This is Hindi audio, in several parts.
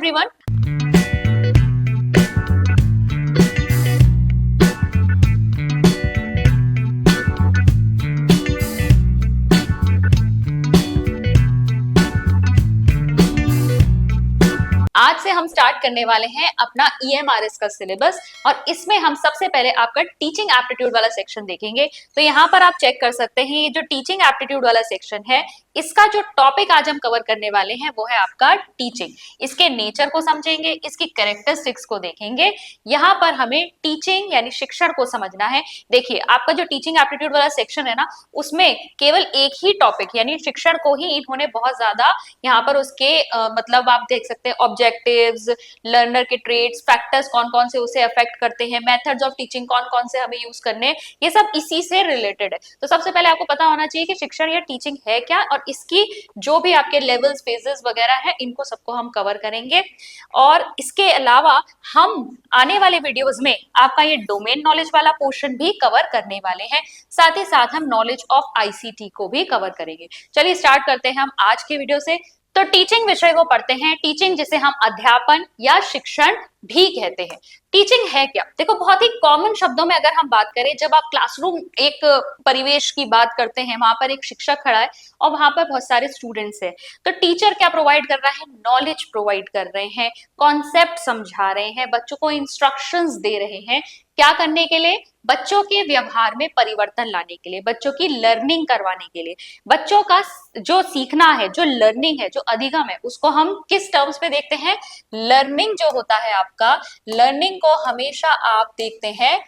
everyone. आज से हम स्टार्ट करने वाले हैं अपना EMRS का सिलेबस और इसमें हम सबसे पहले आपका टीचिंग एप्टीट्यूड वाला सेक्शन देखेंगे। तो यहाँ पर आप चेक कर सकते हैं ये जो टीचिंग एप्टीट्यूड वाला सेक्शन है, इसका जो टॉपिक आज हम कवर करने वाले हैं वो है आपका टीचिंग। इसके नेचर को समझेंगे, इसकी कैरेक्टरिस्टिक्स को देखेंगे। यहाँ पर हमें टीचिंग यानी शिक्षण को समझना है। देखिए आपका जो टीचिंग एप्टीट्यूड वाला सेक्शन है ना, उसमें केवल एक ही टॉपिक यानी शिक्षण को ही इन्होंने बहुत ज्यादा यहाँ पर उसके मतलब आप देख सकते हैं ऑब्जेक्टिव्स, लर्नर के ट्रेट्स, फैक्टर्स कौन कौन से उसे अफेक्ट करते हैं, मेथड्स ऑफ टीचिंग कौन कौन से हमें यूज करने, ये सब इसी से रिलेटेड है। तो सबसे पहले आपको पता होना चाहिए कि शिक्षण या टीचिंग है क्या और इसकी जो भी आपके लेवल्स, फेजेस वगैरह है, इनको सबको हम कवर करेंगे। और इसके अलावा हम आने वाले वीडियोस में आपका ये डोमेन नॉलेज वाला पोर्शन भी कवर करने वाले हैं, साथ ही साथ हम नॉलेज ऑफ ICT को भी कवर करेंगे। चलिए स्टार्ट करते हैं हम आज के वीडियो से। तो टीचिंग विषय को पढ़ते हैं। टीचिंग जिसे हम अध्यापन या शिक्षण भी कहते हैं। टीचिंग है क्या? देखो बहुत ही कॉमन शब्दों में अगर हम बात करें, जब आप क्लासरूम एक परिवेश की बात करते हैं, वहां पर एक शिक्षक खड़ा है और वहां पर बहुत सारे स्टूडेंट्स हैं, तो टीचर क्या प्रोवाइड कर रहा है? नॉलेज प्रोवाइड कर रहे हैं, कॉन्सेप्ट समझा रहे हैं, बच्चों को इंस्ट्रक्शंस दे रहे हैं। क्या करने के लिए? बच्चों के व्यवहार में परिवर्तन लाने के लिए, बच्चों की लर्निंग करवाने के लिए। बच्चों का जो सीखना है, जो लर्निंग है, जो अधिगम है, उसको हम किस टर्म्स पे देखते हैं? लर्निंग जो होता है आपका, लर्निंग को हमेशा आप देखते हैं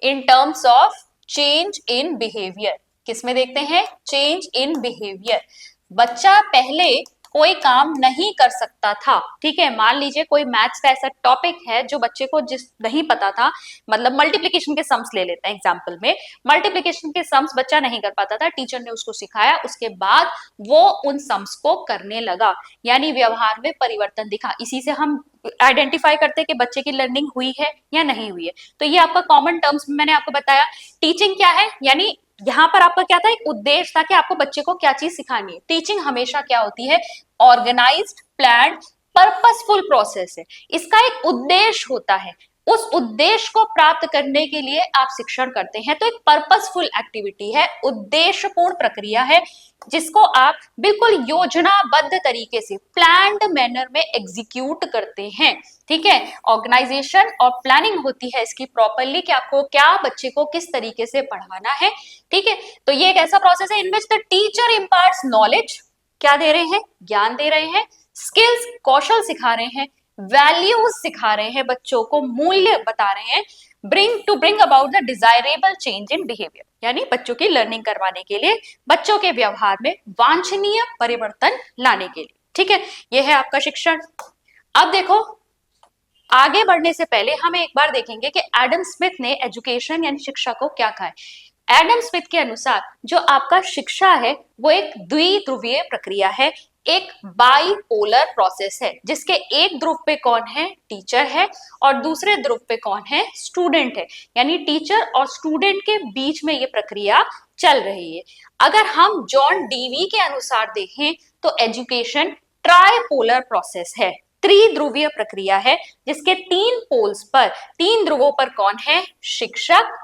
in terms of change in behaviour. किस में देखते हैं? Change in behaviour. बच्चा पहले कोई काम नहीं कर सकता था, ठीक है, मान लीजिए कोई मैथ्स का ऐसा टॉपिक है जो बच्चे को जिस नहीं पता था, मतलब मल्टीप्लिकेशन के सम्स ले लेते हैं एग्जांपल में, मल्टीप्लिकेशन के सम्स बच्चा नहीं कर पाता था, टीचर ने उसको सिखाया, उसके बाद वो उन सम्स को करने लगा, यानी व्यवहार में परिवर्तन दिखा। इसी से हम आइडेंटिफाई करते हैं कि बच्चे की लर्निंग हुई है या नहीं हुई है। तो ये आपका कॉमन टर्म्स में मैंने आपको बताया। टीचिंग क्या है? यानी यहाँ पर आपका क्या था? एक उद्देश्य था कि आपको बच्चे को क्या चीज सिखानी है। टीचिंग हमेशा क्या होती है? ऑर्गेनाइज्ड, प्लान्ड, पर्पसफुल प्रोसेस है। इसका एक उद्देश्य होता है, उस उद्देश्य को प्राप्त करने के लिए आप शिक्षण करते हैं। तो एक पर्पसफुल एक्टिविटी है, उद्देश्यपूर्ण प्रक्रिया है, जिसको आप बिल्कुल योजनाबद्ध तरीके से प्लान्ड मैनर में एग्जीक्यूट करते हैं। ठीक है, ऑर्गेनाइजेशन और प्लानिंग होती है इसकी प्रॉपरली कि आपको क्या, बच्चे को किस तरीके से पढ़ाना है। ठीक है, तो ये एक ऐसा प्रोसेस है in which the teacher imparts knowledge, क्या दे रहे हैं? ज्ञान दे रहे हैं, स्किल्स, कौशल सिखा रहे हैं, वैल्यूज सिखा रहे हैं, बच्चों को मूल्य बता रहे हैं, bring about the desirable change in behaviour, यानी बच्चों की लर्निंग करवाने के लिए, बच्चों के व्यवहार में वांछनीय परिवर्तन लाने के लिए। ठीक है, यह है आपका शिक्षण। अब देखो, आगे बढ़ने से पहले हम एक बार देखेंगे कि एडम स्मिथ ने एजुकेशन यानी शिक्षा को क्या कहा है। एडम स्मिथ के अनुसार जो आपका शिक्षा है वो एक द्विध्रुवीय प्रक्रिया है, एक बाइपोलर प्रोसेस है, जिसके एक ध्रुव पे कौन है? टीचर है, और दूसरे ध्रुव पे कौन है? स्टूडेंट है। यानी टीचर और स्टूडेंट के बीच में ये प्रक्रिया चल रही है। अगर हम जॉन डीवी के अनुसार देखें तो एजुकेशन ट्राइपोलर प्रोसेस है, त्रिध्रुवीय प्रक्रिया है, जिसके तीन पोल्स पर, तीन ध्रुवों पर कौन है? शिक्षक,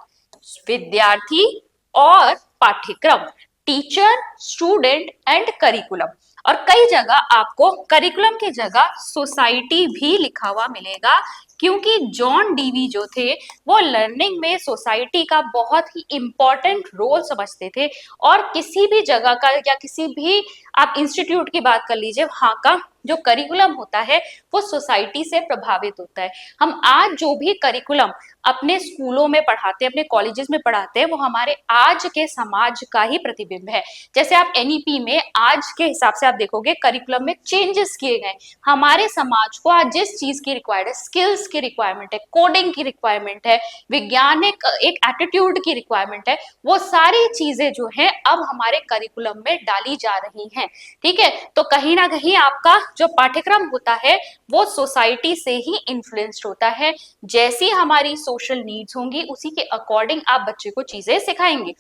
विद्यार्थी और पाठ्यक्रम, टीचर, स्टूडेंट एंड करिकुलम। और कई जगह आपको करिकुलम की जगह सोसाइटी भी लिखा हुआ मिलेगा, क्योंकि जॉन डीवी जो थे वो लर्निंग में सोसाइटी का बहुत ही इंपॉर्टेंट रोल समझते थे। और किसी भी जगह का या किसी भी आप इंस्टीट्यूट की बात कर लीजिए, वहां का जो करिकुलम होता है वो सोसाइटी से प्रभावित होता है। हम आज जो भी करिकुलम अपने स्कूलों में पढ़ाते हैं, अपने कॉलेजेस में पढ़ाते हैं, वो हमारे आज के समाज का ही प्रतिबिंब है। जैसे आप NEP में आज के हिसाब से आप देखोगे करिकुलम में चेंजेस किए गए। हमारे समाज को आज जिस चीज की रिक्वायर्ड है, स्किल्स की रिक्वायरमेंट है, कोडिंग की रिक्वायरमेंट है, वैज्ञानिक एक एटीट्यूड की रिक्वायरमेंट है, वो सारी चीजें जो है अब हमारे करिकुलम में डाली जा रही हैं। ठीक है, तो कहीं ना कहीं आपका जो पाठ्यक्रम होता है वो सोसाइटी से ही इन्फ्लुएंस्ड होता है। जैसी हमारी सोशल नीड्स होंगी उसी के अकॉर्डिंग आप बच्चे को चीजें सिखाएंगे।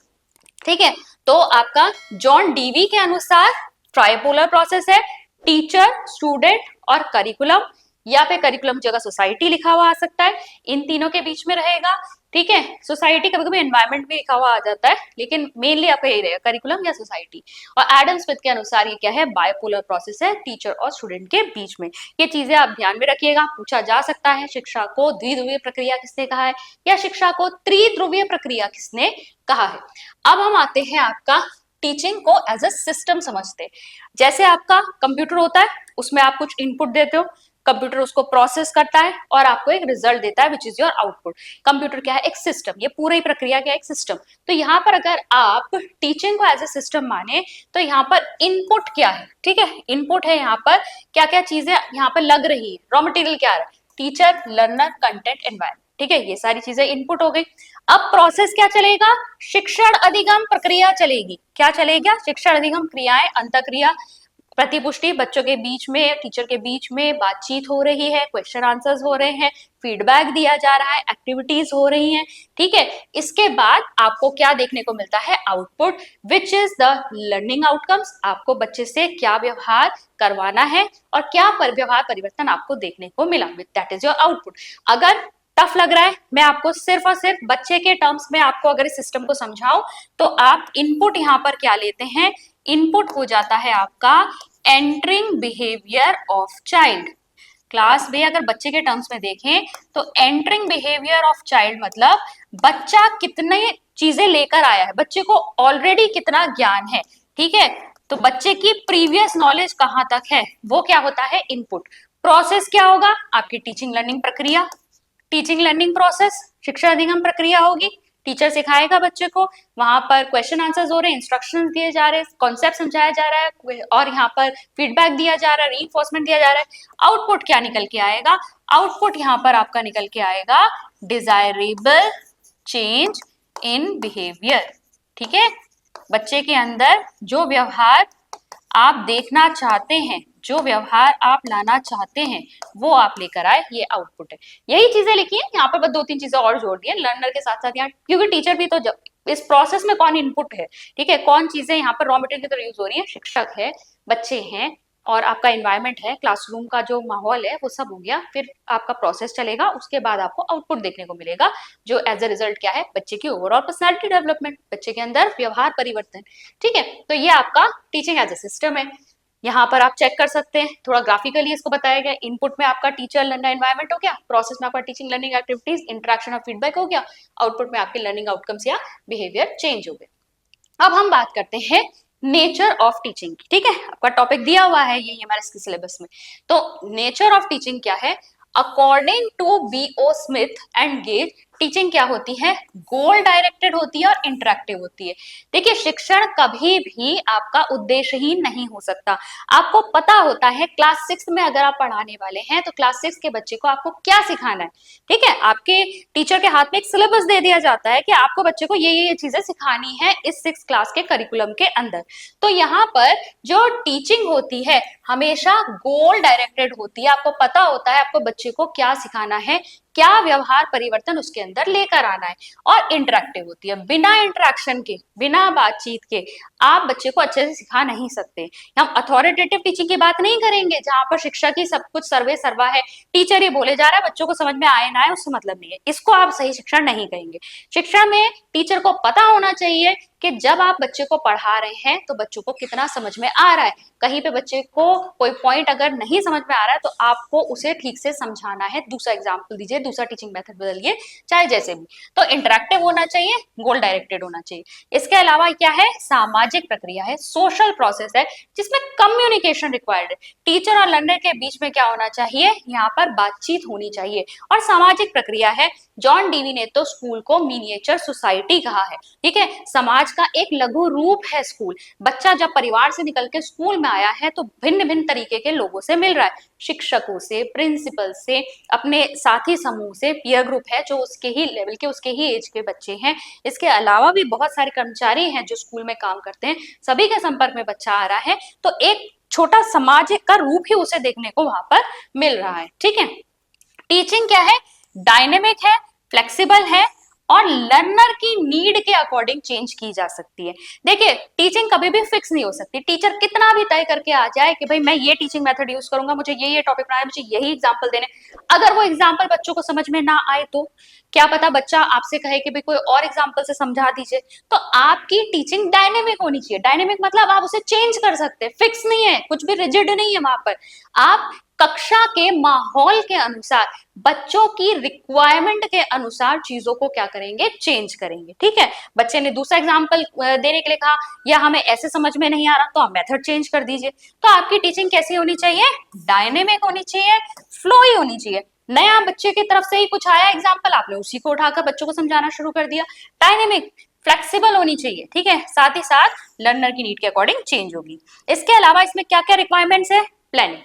ठीक है, तो आपका जॉन डीवी के अनुसार ट्राइपोलर प्रोसेस है, टीचर, स्टूडेंट और करिकुलम। या फिर करिकुलम जगह सोसाइटी लिखा हुआ आ सकता है, इन तीनों के बीच में रहेगा। ठीक है, सोसाइटी कभी कभी एनवायरमेंट भी लिखा हुआ आ जाता है, लेकिन मेनली आपका यही रहेगा, करिकुलम या सोसाइटी। और एडम स्मिथ के अनुसार ये क्या है, बायपोलर प्रोसेस है टीचर और स्टूडेंट के बीच में। ये चीजें आप ध्यान में रखिएगा, पूछा जा सकता है शिक्षा को द्विध्रुवीय प्रक्रिया किसने कहा है, या शिक्षा को त्रिध्रुवीय प्रक्रिया किसने कहा है। अब हम आते हैं आपका टीचिंग को एज अ सिस्टम समझते। जैसे आपका कंप्यूटर होता है, उसमें आप कुछ इनपुट देते हो, कंप्यूटर उसको प्रोसेस करता है और आपको एक रिजल्ट देता है which is your output. Computer क्या है, एक सिस्टम, ये पूरी प्रक्रिया क्या है, एक सिस्टम। तो यहाँ पर अगर आप टीचिंग को एज ए सिस्टम माने तो यहाँ पर इनपुट क्या है, ठीक है, इनपुट है यहाँ पर क्या क्या चीजें यहाँ पर लग रही है, रॉ मटेरियल क्या है, टीचर, लर्नर, कंटेंट, एनवायरमेंट। ठीक है, ये सारी चीजें इनपुट हो गई। अब प्रोसेस क्या चलेगा, शिक्षण अधिगम प्रक्रिया चलेगी। क्या चलेगा, शिक्षण अधिगम क्रियाएं, अंतःक्रिया, प्रतिपुष्टि, बच्चों के बीच में, टीचर के बीच में बातचीत हो रही है, क्वेश्चन आंसर्स हो रहे हैं, फीडबैक दिया जा रहा है, एक्टिविटीज हो रही हैं। ठीक है, इसके बाद आपको क्या देखने को मिलता है, output, which is the learning outcomes. आपको बच्चे से क्या व्यवहार करवाना है और क्या व्यवहार परिवर्तन आपको देखने को मिला, दैट इज योर आउटपुट। अगर टफ लग रहा है, मैं आपको सिर्फ और सिर्फ बच्चे के टर्म्स में आपको अगर इस सिस्टम को समझाऊं, तो आप इनपुट यहाँ पर क्या लेते हैं, इनपुट हो जाता है आपका entering behaviour of child. Class में अगर बच्चे के टर्म्स में देखें तो एंटरिंग बिहेवियर ऑफ चाइल्ड मतलब बच्चा कितने चीजें लेकर आया है, बच्चे को ऑलरेडी कितना ज्ञान है। ठीक है, तो बच्चे की प्रीवियस नॉलेज कहां तक है, वो क्या होता है, इनपुट। प्रोसेस क्या होगा, आपकी टीचिंग लर्निंग प्रक्रिया, टीचिंग लर्निंग प्रोसेस, शिक्षा अधिगम प्रक्रिया होगी, टीचर सिखाएगा बच्चे को, वहां पर क्वेश्चन आंसर्स हो रहे हैं, इंस्ट्रक्शंस दिए जा रहे हैं, कॉन्सेप्ट समझाया जा रहा है और यहाँ पर फीडबैक दिया जा रहा है, रीइंफोर्समेंट दिया जा रहा है। आउटपुट क्या निकल के आएगा, आउटपुट यहाँ पर आपका निकल के आएगा डिजायरेबल चेंज इन बिहेवियर। ठीक है, बच्चे के अंदर जो व्यवहार आप देखना चाहते हैं, जो व्यवहार आप लाना चाहते हैं, वो आप लेकर आए, ये आउटपुट है। यही चीजें लिखी है यहाँ पर, बस दो तीन चीजें और जोड़ दी है लर्नर के साथ साथ यहाँ, क्योंकि टीचर भी तो इस प्रोसेस में कौन इनपुट है, ठीक है, कौन चीजें यहाँ पर रॉ मटेरियल की तरह यूज हो रही है, शिक्षक है, बच्चे हैं और आपका एनवायरनमेंट है, क्लासरूम का जो माहौल है, वो सब हो गया। फिर आपका प्रोसेस चलेगा, उसके बाद आपको आउटपुट देखने को मिलेगा, जो एज अ रिजल्ट क्या है, बच्चे की ओवरऑल पर्सनैलिटी डेवलपमेंट, बच्चे के अंदर व्यवहार परिवर्तन। ठीक है, तो ये आपका टीचिंग एज अ सिस्टम है। यहाँ पर आप चेक कर सकते हैं, थोड़ा ग्राफिकली इसको बताया गया। इनपुट में आपका टीचर लर्नर एनवायरनमेंट हो गया, प्रोसेस में आपका टीचिंग लर्निंग एक्टिविटीज, इंटरेक्शन और फीडबैक हो गया, आउटपुट में आपके लर्निंग आउटकम्स या बिहेवियर चेंज हो गए। अब हम बात करते हैं नेचर ऑफ टीचिंग की। ठीक है, आपका टॉपिक दिया हुआ है ये हमारे सिलेबस में। तो नेचर ऑफ टीचिंग क्या है, according to B.O. Smith and Gage, teaching क्या होती है, गोल डायरेक्टेड होती है और इंटरेक्टिव होती है। देखिए, शिक्षण कभी भी आपका उद्देश्यहीन नहीं हो सकता। आपको पता होता है क्लास 6 में अगर आप पढ़ाने वाले हैं तो क्लास 6 के बच्चे को आपको क्या सिखाना है। ठीक है, आपके टीचर के हाथ में एक सिलेबस दे दिया जाता है कि आपको बच्चे को ये चीजें सिखानी है इस 6 क्लास के करिकुलम के अंदर। तो यहाँ पर जो टीचिंग होती है हमेशा गोल डायरेक्टेड होती है, आपको पता होता है आपको बच्चे को क्या सिखाना है, क्या व्यवहार परिवर्तन उसके अंदर लेकर आना है, और इंटरेक्टिव होती है। बिना इंटरेक्शन के, बिना बातचीत के आप बच्चे को अच्छे से सिखा नहीं सकते। हम अथॉरिटेटिव टीचिंग की बात नहीं करेंगे जहां पर शिक्षा की सब कुछ सर्वे सर्वा है, टीचर ही बोले जा रहा है, बच्चों को समझ में आए ना आए उससे मतलब नहीं है, इसको आप सही शिक्षा नहीं कहेंगे। शिक्षा में टीचर को पता होना चाहिए कि जब आप बच्चे को पढ़ा रहे हैं तो बच्चों को कितना समझ में आ रहा है। कहीं पे बच्चे को कोई पॉइंट अगर नहीं समझ में आ रहा है तो आपको उसे ठीक से समझाना है, दूसरा एग्जाम्पल दीजिए, दूसरा टीचिंग मेथड बदलिए, चाहे जैसे भी। तो इंटरेक्टिव होना चाहिए, गोल डायरेक्टेड होना चाहिए। इसके अलावा क्या है, सामाजिक प्रक्रिया है, सोशल प्रोसेस है जिसमें कम्युनिकेशन रिक्वायर्ड है। टीचर और लर्नर के बीच में क्या होना चाहिए, यहाँ पर बातचीत होनी चाहिए। और सामाजिक प्रक्रिया है, जॉन डीवी ने तो स्कूल को मिनिएचर सोसाइटी कहा है। ठीक है, समाज का एक लघु रूप है स्कूल। बच्चा जब परिवार से निकल के स्कूल में आया है तो भिन्न भिन्न तरीके के लोगों से मिल रहा है, शिक्षकों से, प्रिंसिपल से, अपने साथी समूह से, पीयर ग्रुप है जो उसके ही लेवल के, उसके ही एज के बच्चे हैं। इसके अलावा भी बहुत सारे कर्मचारी हैं जो स्कूल में काम करते हैं, सभी के संपर्क में बच्चा आ रहा है, तो एक छोटा समाज का रूप ही उसे देखने को वहां पर मिल रहा है। ठीक है, टीचिंग क्या है, डायनेमिक है, फ्लेक्सिबल है, और लर्नर की नीड के अकॉर्डिंग चेंज की जा सकती है। देखिए टीचिंग कभी भी फिक्स नहीं हो सकती, टीचर कितना भी तय करके आ जाए कि भाई मैं ये टीचिंग मेथड यूज करूंगा, मुझे ये टॉपिक पढ़ाना है, मुझे यही एग्जाम्पल देने, अगर वो एग्जाम्पल बच्चों को समझ में ना आए तो क्या पता बच्चा आपसे कहे कि भाई कोई और एग्जाम्पल से समझा दीजिए। तो आपकी टीचिंग डायनेमिक होनी चाहिए। डायनेमिक मतलब आप उसे चेंज कर सकते हैं, फिक्स नहीं है, कुछ भी रिजिड नहीं है वहां पर। आप कक्षा के माहौल के अनुसार, बच्चों की रिक्वायरमेंट के अनुसार चीजों को क्या करेंगे, चेंज करेंगे। ठीक है, बच्चे ने दूसरा एग्जाम्पल देने के लिए कहा या हमें ऐसे समझ में नहीं आ रहा तो आप मेथड चेंज कर दीजिए। तो आपकी टीचिंग कैसी होनी चाहिए, डायनेमिक होनी चाहिए, फ्लोई होनी चाहिए। नया बच्चे की तरफ से ही कुछ आया एग्जाम्पल, आपने उसी को उठाकर बच्चों को समझाना शुरू कर दिया। डायनेमिक, फ्लेक्सिबल होनी चाहिए। ठीक है, साथ ही साथ लर्नर की नीड के अकॉर्डिंग चेंज होगी। इसके अलावा इसमें क्या क्या रिक्वायरमेंट्स है, प्लानिंग,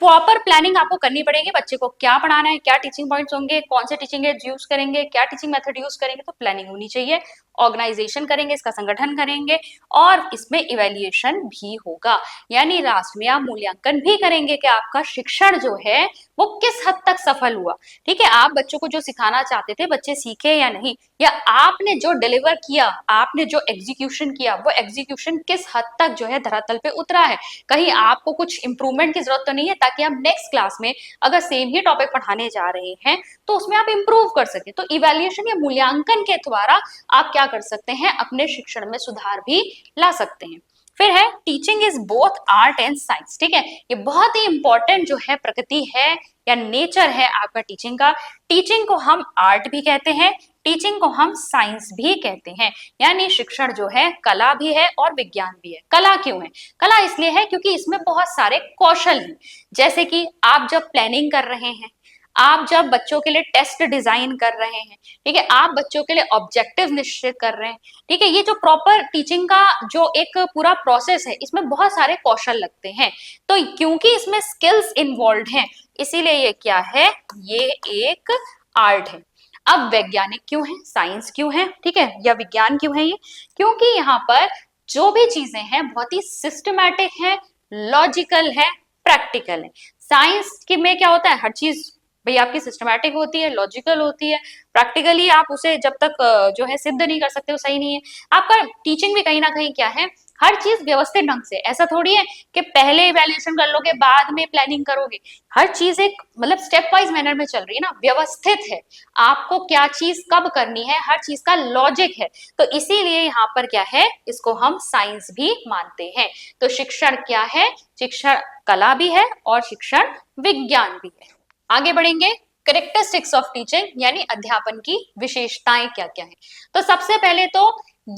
प्रॉपर प्लानिंग आपको करनी पड़ेगी। बच्चे को क्या पढ़ाना है, क्या टीचिंग पॉइंट्स होंगे, कौन से टीचिंग एड्स यूज करेंगे, क्या टीचिंग मेथड यूज करेंगे, तो प्लानिंग होनी चाहिए। ऑर्गेनाइजेशन करेंगे, इसका संगठन करेंगे और इसमें इवेल्युएशन भी होगा, यानी लास्ट में आप मूल्यांकन भी करेंगे कि आपका शिक्षण जो है वो किस हद तक सफल हुआ। ठीक है, आप बच्चों को जो सिखाना चाहते थे बच्चे सीखे या नहीं, या आपने जो डिलीवर किया, आपने जो एग्जीक्यूशन किया, वो एग्जीक्यूशन किस हद तक जो है धरातल पे उतरा है। कहीं आपको कुछ इंप्रूवमेंट की जरूरत तो नहीं है, ताकि आप नेक्स्ट क्लास में अगर सेम ही टॉपिक पढ़ाने जा रहे हैं तो उसमें आप इंप्रूव कर सके। तो इवैल्यूएशन या मूल्यांकन के द्वारा आप क्या कर सकते हैं, अपने शिक्षण में सुधार भी ला सकते हैं। फिर है teaching is both art and science. ठीक है, ये बहुत ही इंपॉर्टेंट जो है प्रकृति है या नेचर है आपका टीचिंग का। टीचिंग को हम आर्ट भी कहते हैं, टीचिंग को हम साइंस भी कहते हैं, यानी शिक्षण जो है कला भी है और विज्ञान भी है। कला क्यों है, कला इसलिए है क्योंकि इसमें बहुत सारे कौशल हैं। जैसे कि आप जब प्लानिंग कर रहे हैं, आप जब बच्चों के लिए टेस्ट डिजाइन कर रहे हैं, ठीक है, आप बच्चों के लिए ऑब्जेक्टिव निश्चित कर रहे हैं। ठीक है, ये जो प्रॉपर टीचिंग का जो एक पूरा प्रोसेस है, इसमें बहुत सारे कौशल लगते हैं। तो क्योंकि इसमें स्किल्स इन्वॉल्व हैं, इसीलिए ये क्या है, ये एक आर्ट है। अब वैज्ञानिक क्यों है, साइंस क्यों है, ठीक है, या विज्ञान क्यों है ये, क्योंकि यहाँ पर जो भी चीजें हैं बहुत ही सिस्टमैटिक है, लॉजिकल है, प्रैक्टिकल है। साइंस के में क्या होता है, हर चीज भाई आपकी सिस्टमैटिक होती है, लॉजिकल होती है, प्रैक्टिकली आप उसे जब तक जो है सिद्ध नहीं कर सकते वो सही नहीं है। आपका टीचिंग भी कहीं ना कहीं क्या है, हर चीज व्यवस्थित ढंग से, ऐसा थोड़ी है कि पहले इवैल्यूएशन कर लोगे बाद में प्लानिंग करोगे। हर चीज एक मतलब स्टेप वाइज मैनर में चल रही है ना, व्यवस्थित है, आपको क्या चीज कब करनी है, हर चीज का लॉजिक है। तो इसीलिए यहाँ पर क्या है, इसको हम साइंस भी मानते हैं। तो शिक्षण क्या है, शिक्षण कला भी है और शिक्षण विज्ञान भी है। आगे बढ़ेंगे, करेक्टरिस्टिक्स ऑफ टीचिंग यानी अध्यापन की विशेषताएं क्या क्या है। तो सबसे पहले तो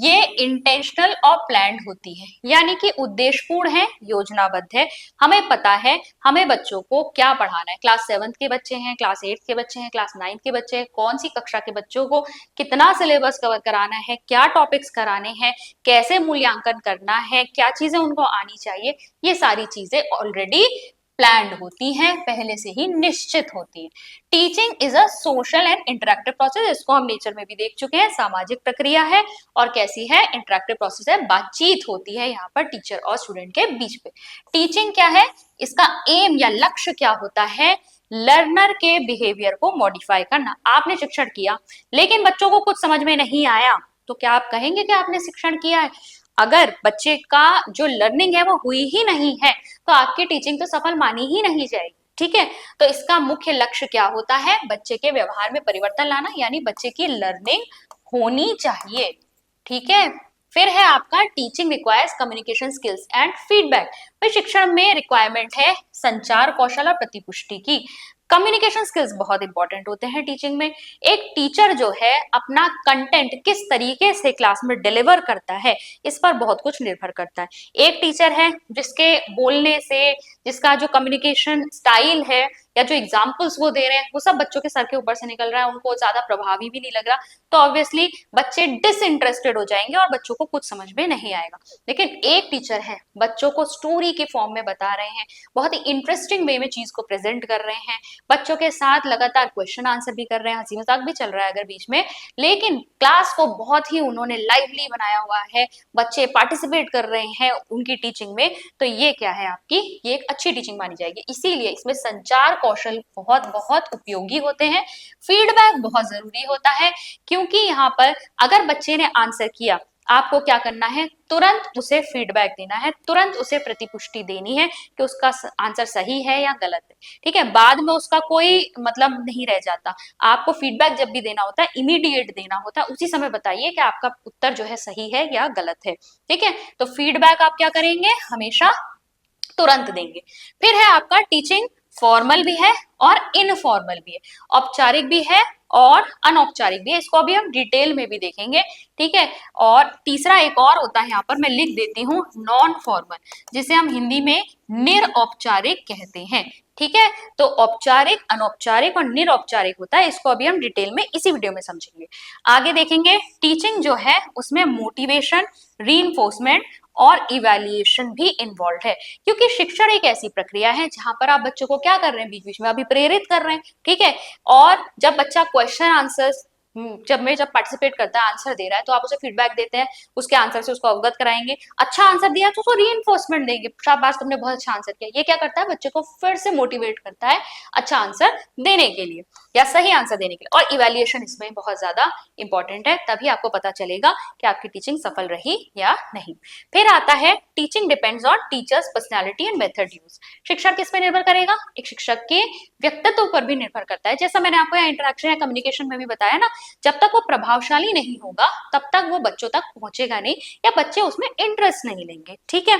ये इंटेंशनल और प्लान्ड होती है, यानी कि उद्देश्यपूर्ण है, योजनाबद्ध है। हमें पता है हमें बच्चों को क्या पढ़ाना है, क्लास 7th के बच्चे हैं, क्लास 8th के बच्चे हैं, क्लास 9th के बच्चे हैं, कौन सी कक्षा के बच्चों को कितना सिलेबस कवर कराना है, क्या टॉपिक्स कराने हैं, कैसे मूल्यांकन करना है, क्या चीजें उनको आनी चाहिए, ये सारी चीजें ऑलरेडी प्लान्ड होती हैं, पहले से ही निश्चित होती है। Teaching is a social and interactive process, इसको हम नेचर में भी देख चुके हैं, सामाजिक प्रक्रिया है और कैसी है, इंटरेक्टिव प्रोसेस है, बातचीत होती है यहाँ पर टीचर और स्टूडेंट के बीच में। टीचिंग क्या है, इसका एम या लक्ष्य क्या होता है, लर्नर के बिहेवियर को मॉडिफाई करना। आपने शिक्षण किया लेकिन बच्चों को कुछ समझ में नहीं आया, तो क्या आप कहेंगे कि आपने शिक्षण किया है? अगर बच्चे का जो लर्निंग है वो हुई ही नहीं है तो आपकी टीचिंग तो सफल मानी ही नहीं जाएगी। ठीक है, तो इसका मुख्य लक्ष्य क्या होता है, बच्चे के व्यवहार में परिवर्तन लाना, यानी बच्चे की लर्निंग होनी चाहिए। ठीक है, फिर है आपका teaching requires communication skills and feedback. भाई शिक्षण में रिक्वायरमेंट है संचार कौशल और प्रतिपुष्टि की। कम्युनिकेशन स्किल्स बहुत इंपॉर्टेंट होते हैं टीचिंग में। एक टीचर जो है अपना कंटेंट किस तरीके से क्लास में डिलीवर करता है, इस पर बहुत कुछ निर्भर करता है। एक टीचर है जिसके बोलने से, जिसका जो कम्युनिकेशन स्टाइल है या जो एग्जाम्पल्स वो दे रहे हैं वो सब बच्चों के सर के ऊपर से निकल रहा है, उनको ज्यादा प्रभावी भी नहीं लग रहा, तो ऑब्वियसली बच्चे डिसइंटरेस्टेड हो जाएंगे और बच्चों को कुछ समझ में नहीं आएगा। लेकिन एक टीचर है बच्चों को स्टोरी स्टोरी के फॉर्म में बता रहे हैं, बहुत ही इंटरेस्टिंग वे में चीज को प्रेजेंट कर रहे हैं, बच्चों के साथ लगातार क्वेश्चन आंसर भी कर रहे हैं, हंसी मजाक भी चल रहा है अगर बीच में, लेकिन क्लास को बहुत ही उन्होंने लाइवली बनाया हुआ है, बच्चे पार्टिसिपेट कर रहे हैं उनकी टीचिंग में, तो ये क्या है आपकी, ये एक अच्छी टीचिंग मानी जाएगी। इसीलिए इसमें संचार कौशल बहुत बहुत उपयोगी होते हैं। फीडबैक बहुत जरूरी होता है, क्योंकि यहाँ पर अगर बच्चे ने आंसर किया, आपको क्या करना है, तुरंत उसे फीडबैक देना है, तुरंत उसे प्रतिपुष्टि देनी है कि उसका आंसर सही है या गलत है, ठीक है। बाद में उसका कोई मतलब नहीं रह जाता। आपको फीडबैक जब भी देना होता है इमीडिएट देना होता है, उसी समय बताइए कि आपका उत्तर जो है सही है या गलत है, ठीक है। तो फीडबैक आप क्या करेंगे, हमेशा तुरंत देंगे। फिर है आपका टीचिंग फॉर्मल भी है और इनफॉर्मल भी है, औपचारिक भी है और अनौपचारिक भी है, इसको अभी हम डिटेल में भी देखेंगे, ठीक है। और तीसरा एक और होता है, यहाँ पर मैं लिख देती हूँ, नॉन फॉर्मल, जिसे हम हिंदी में निरौपचारिक कहते हैं, ठीक है। तो औपचारिक, अनौपचारिक और निरौपचारिक होता है, इसको अभी हम डिटेल में इसी वीडियो में समझेंगे। आगे देखेंगे टीचिंग जो है उसमें मोटिवेशन, रीइंफोर्समेंट और इवैल्यूएशन भी इन्वॉल्व है, क्योंकि शिक्षण एक ऐसी प्रक्रिया है जहां पर आप बच्चों को क्या कर रहे हैं, बीच बीच में अभी प्रेरित कर रहे हैं, ठीक है। और जब बच्चा क्वेश्चन आंसर्स जब पार्टिसिपेट करता है, आंसर दे रहा है, तो आप उसे फीडबैक देते हैं, उसके आंसर से उसको अवगत कराएंगे, अच्छा आंसर दिया तो उसको रीइंफोर्समेंट देंगे, शाबाश तुमने बहुत अच्छा आंसर किया। ये क्या करता है, बच्चे को फिर से मोटिवेट करता है अच्छा आंसर देने के लिए या सही आंसर देने के लिए। और इवैल्यूएशन इसमें बहुत ज्यादा इंपॉर्टेंट है, तभी आपको पता चलेगा कि आपकी टीचिंग सफल रही या नहीं। फिर आता है teaching depends on teachers personality and method use. शिक्षण किस पे निर्भर करेगा, एक शिक्षक के व्यक्तित्व पर भी निर्भर करता है। जैसा मैंने आपको यहाँ इंटरेक्शन या कम्युनिकेशन में भी बताया ना, जब तक वो प्रभावशाली नहीं होगा तब तक वो बच्चों तक पहुंचेगा नहीं या बच्चे उसमें इंटरेस्ट नहीं लेंगे, ठीक है।